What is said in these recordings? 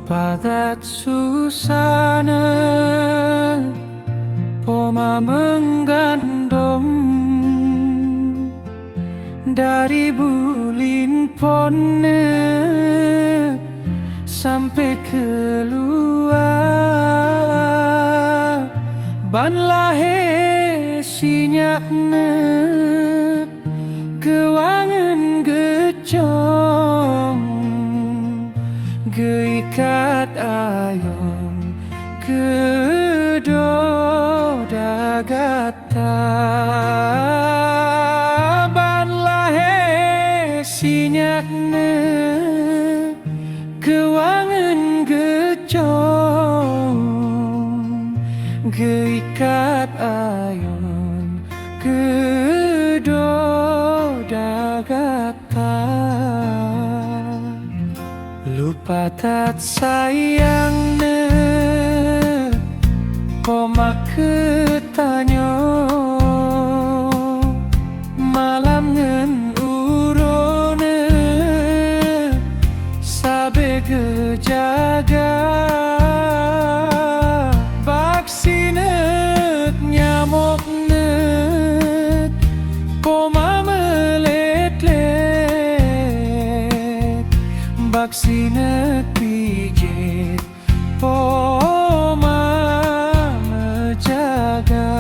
Padat susana poma menggandom dari bulin pone sampai keluar ban lahe sinyakne kewangan gecong geikat ayom kedoda gata ban lahe sinyakne kewangan gecong geikat ayom kedoda gata lupa tat sayangnya koma ketanyo malam ngen urone sabe gejaga vaksinet nyamoknet koma melet-let vaksinet pijit poma menjaga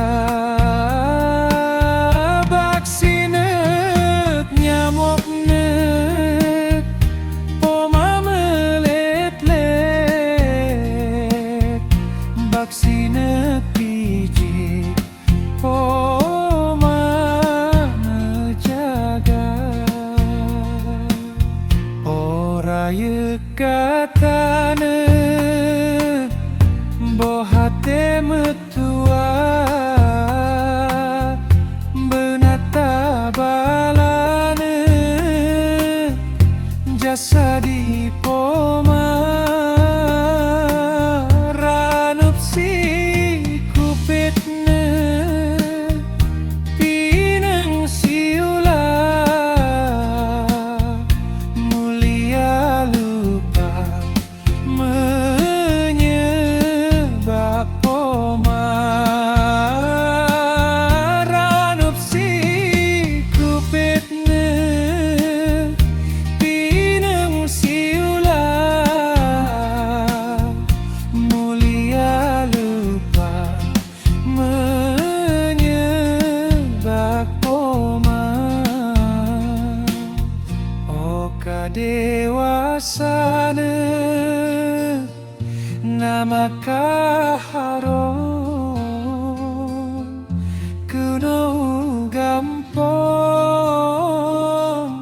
vaksinet nyamoknet poma melet-let vaksinet pijit poma menjaga ora yekatane bohate metua benata balane jasa di poma ranup si kupitne pinang siula mulia lupa menyebab poma ranup si kupitne pinang siula mulia lupa menyebab poma oka dewasane nama kaharon kuno gampong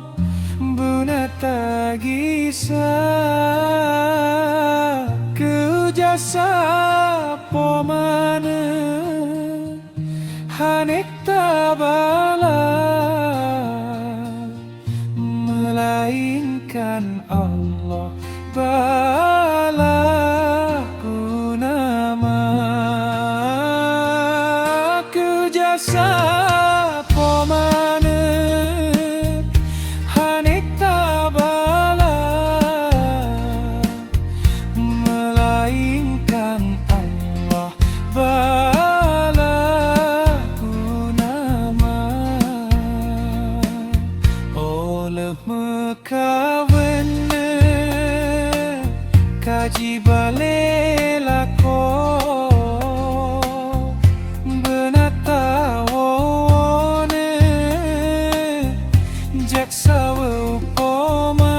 bunata gisa ku jasa pomane hanek tabala melainkan Allah balaku nama ku jasa pomane hanek tabala melainkan Allah balaku nama oleh mekawene kaji balelako benata wone jaksa upoma